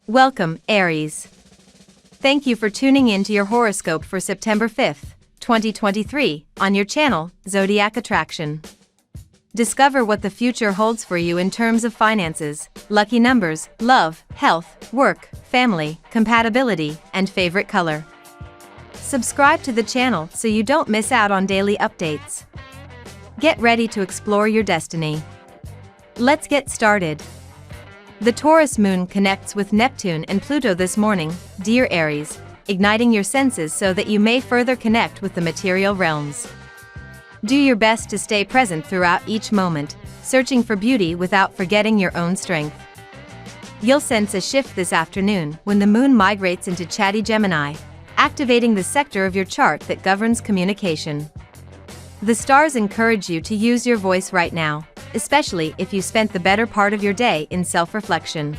Welcome, Aries. Thank you for tuning in to your horoscope for September 5th, 2023, on your channel, Zodiac Attraction. Discover what the future holds for you in terms of finances, lucky numbers, love, health, work, family, compatibility, and favorite color. Subscribe to the channel so you don't miss out on daily updates. Get ready to explore your destiny. Let's get started. The Taurus moon connects with Neptune and Pluto this morning, dear Aries, igniting your senses so that you may further connect with the material realms. Do your best to stay present throughout each moment, searching for beauty without forgetting your own strength. You'll sense a shift this afternoon when the moon migrates into chatty Gemini, activating the sector of your chart that governs communication. The stars encourage you to use your voice right now, especially if you spent the better part of your day in self-reflection.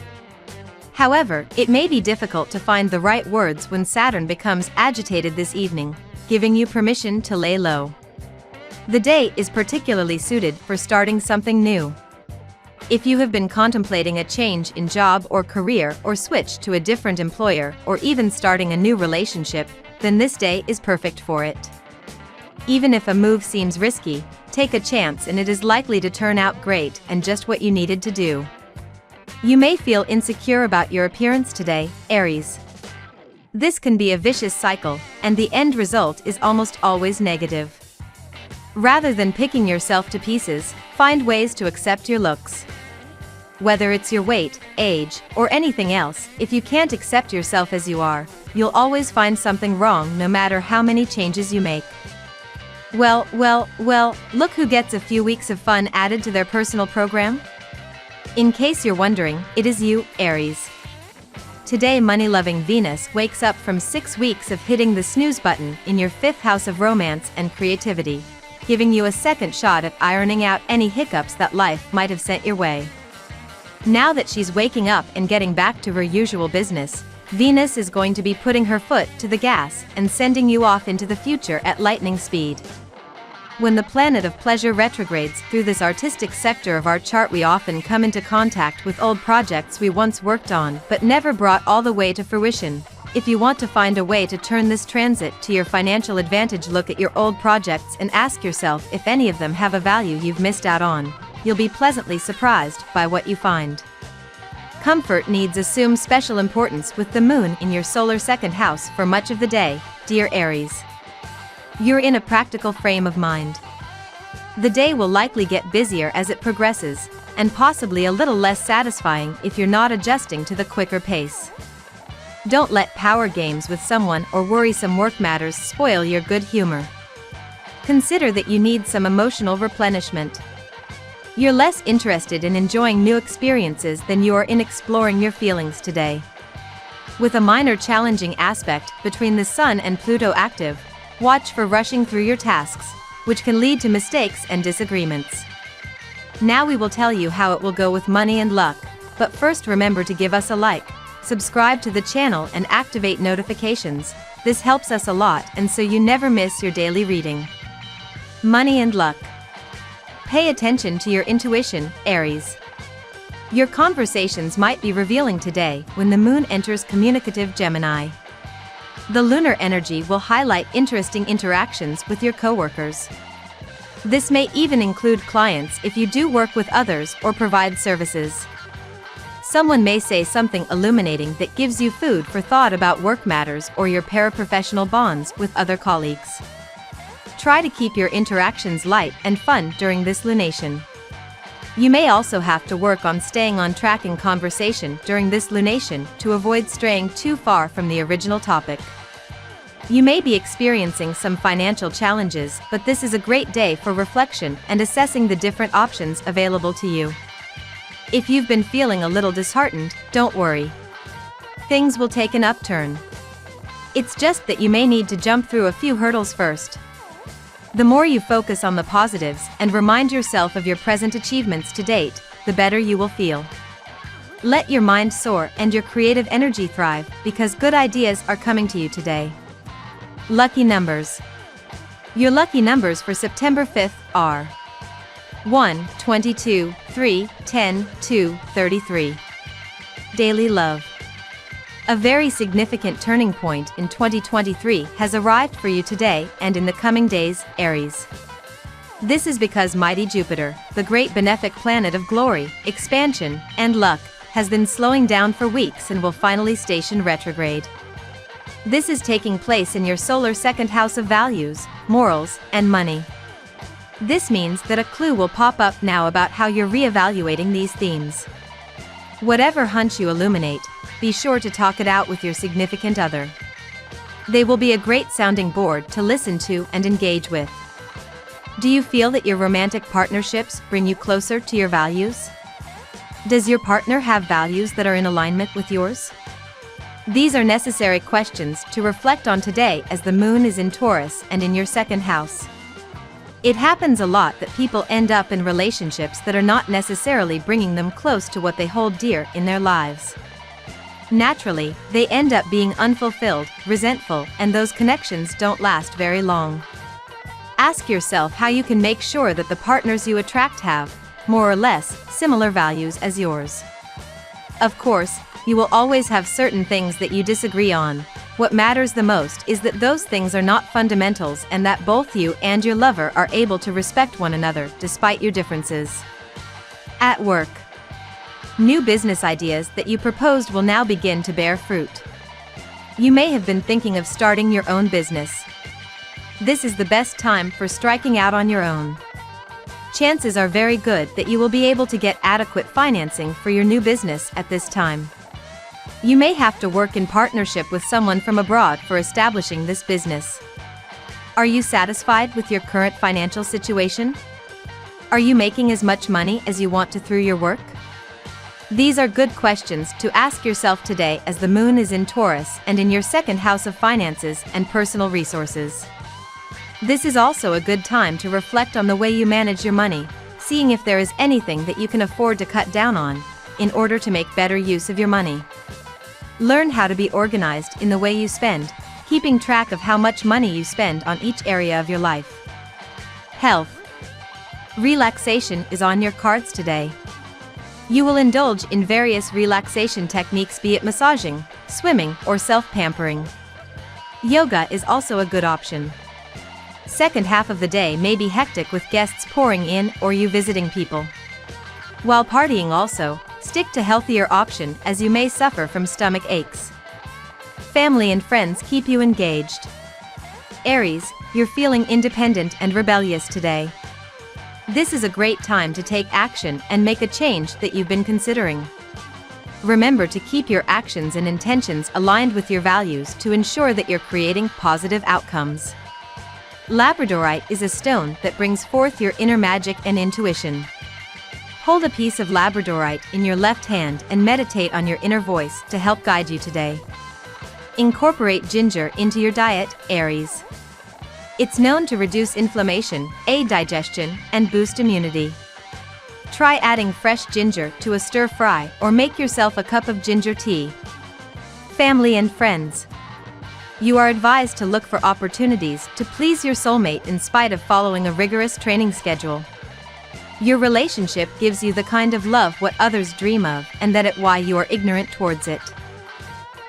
However, it may be difficult to find the right words when Saturn becomes agitated this evening, giving you permission to lay low. The day is particularly suited for starting something new. If you have been contemplating a change in job or career or switch to a different employer or even starting a new relationship, then this day is perfect for it. Even if a move seems risky, take a chance and it is likely to turn out great and just what you needed to do. You may feel insecure about your appearance today, Aries. This can be a vicious cycle, and the end result is almost always negative. Rather than picking yourself to pieces, find ways to accept your looks. Whether it's your weight, age, or anything else, if you can't accept yourself as you are, you'll always find something wrong no matter how many changes you make. Well, look who gets a few weeks of fun added to their personal program. In case you're wondering, it is you, Aries. Today money-loving Venus wakes up from 6 weeks of hitting the snooze button in your 5th house of romance and creativity, giving you a second shot at ironing out any hiccups that life might have sent your way. Now that she's waking up and getting back to her usual business, Venus is going to be putting her foot to the gas and sending you off into the future at lightning speed. When the planet of pleasure retrogrades through this artistic sector of our chart, we often come into contact with old projects we once worked on but never brought all the way to fruition. If you want to find a way to turn this transit to your financial advantage, look at your old projects and ask yourself if any of them have a value you've missed out on. You'll be pleasantly surprised by what you find. Comfort needs assume special importance with the moon in your solar 2nd house for much of the day, dear Aries. You're in a practical frame of mind. The day will likely get busier as it progresses, and possibly a little less satisfying if you're not adjusting to the quicker pace. Don't let power games with someone or worrisome work matters spoil your good humor. Consider that you need some emotional replenishment. You're less interested in enjoying new experiences than you are in exploring your feelings today. With a minor challenging aspect between the Sun and Pluto active, watch for rushing through your tasks, which can lead to mistakes and disagreements. Now we will tell you how it will go with money and luck, but first remember to give us a like, subscribe to the channel and activate notifications. This helps us a lot and so you never miss your daily reading. Money and luck. Pay attention to your intuition, Aries. Your conversations might be revealing today when the moon enters communicative Gemini. The lunar energy will highlight interesting interactions with your coworkers. This may even include clients if you do work with others or provide services. Someone may say something illuminating that gives you food for thought about work matters or your paraprofessional bonds with other colleagues. Try to keep your interactions light and fun during this lunation. You may also have to work on staying on track in conversation during this lunation to avoid straying too far from the original topic. You may be experiencing some financial challenges, but this is a great day for reflection and assessing the different options available to you. If you've been feeling a little disheartened, don't worry. Things will take an upturn. It's just that you may need to jump through a few hurdles first. The more you focus on the positives and remind yourself of your present achievements to date, the better you will feel. Let your mind soar and your creative energy thrive, because good ideas are coming to you today. Lucky numbers. Your lucky numbers for September 5th are 1, 22, 3, 10, 2, 33. Daily love. A very significant turning point in 2023 has arrived for you today and in the coming days, Aries. This is because mighty Jupiter, the great benefic planet of glory, expansion, and luck, has been slowing down for weeks and will finally station retrograde. This is taking place in your solar second house of values, morals, and money. This means that a clue will pop up now about how you're reevaluating these themes. Whatever hunch you illuminate, be sure to talk it out with your significant other. They will be a great sounding board to listen to and engage with. Do you feel that your romantic partnerships bring you closer to your values? Does your partner have values that are in alignment with yours? These are necessary questions to reflect on today as the moon is in Taurus and in your second house. It happens a lot that people end up in relationships that are not necessarily bringing them close to what they hold dear in their lives. Naturally, they end up being unfulfilled, resentful, and those connections don't last very long. Ask yourself how you can make sure that the partners you attract have, more or less, similar values as yours. Of course, you will always have certain things that you disagree on. What matters the most is that those things are not fundamentals and that both you and your lover are able to respect one another despite your differences. At work. New business ideas that you proposed will now begin to bear fruit. You may have been thinking of starting your own business. This is the best time for striking out on your own. Chances are very good that you will be able to get adequate financing for your new business at this time. You may have to work in partnership with someone from abroad for establishing this business. Are you satisfied with your current financial situation? Are you making as much money as you want to through your work? These are good questions to ask yourself today as the moon is in Taurus and in your second house of finances and personal resources. This is also a good time to reflect on the way you manage your money, seeing if there is anything that you can afford to cut down on, in order to make better use of your money. Learn how to be organized in the way you spend, keeping track of how much money you spend on each area of your life. Health. Relaxation is on your cards today. You will indulge in various relaxation techniques, be it massaging, swimming, or self-pampering. Yoga is also a good option. Second half of the day may be hectic with guests pouring in or you visiting people. While partying also, stick to healthier option as you may suffer from stomach aches. Family and friends keep you engaged. Aries, you're feeling independent and rebellious today. This is a great time to take action and make a change that you've been considering. Remember to keep your actions and intentions aligned with your values to ensure that you're creating positive outcomes. Labradorite is a stone that brings forth your inner magic and intuition. Hold a piece of labradorite in your left hand and meditate on your inner voice to help guide you today. Incorporate ginger into your diet, Aries. It's known to reduce inflammation, aid digestion, and boost immunity. Try adding fresh ginger to a stir-fry or make yourself a cup of ginger tea. Family and friends. You are advised to look for opportunities to please your soulmate in spite of following a rigorous training schedule. Your relationship gives you the kind of love what others dream of and that is why you are ignorant towards it.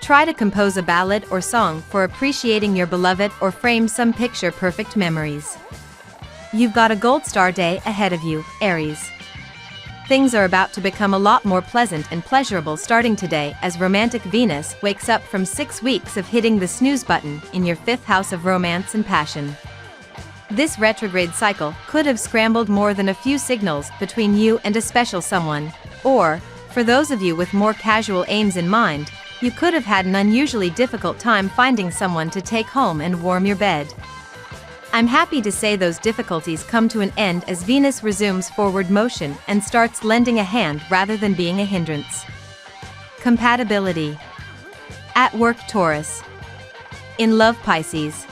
Try to compose a ballad or song for appreciating your beloved or frame some picture-perfect memories. You've got a gold star day ahead of you, Aries. Things are about to become a lot more pleasant and pleasurable starting today as romantic Venus wakes up from 6 weeks of hitting the snooze button in your 5th house of romance and passion. This retrograde cycle could have scrambled more than a few signals between you and a special someone, or, for those of you with more casual aims in mind, you could have had an unusually difficult time finding someone to take home and warm your bed. I'm happy to say those difficulties come to an end as Venus resumes forward motion and starts lending a hand rather than being a hindrance. Compatibility. At work, Taurus. In love, Pisces.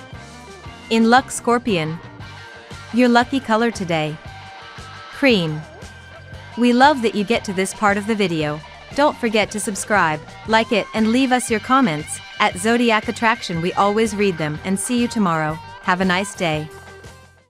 In luck, Scorpion. Your lucky color today: cream. We love that you get to this part of the video. Don't forget to subscribe, like it, and leave us your comments. At Zodiac Attraction we always read them, and see you tomorrow. Have a nice day.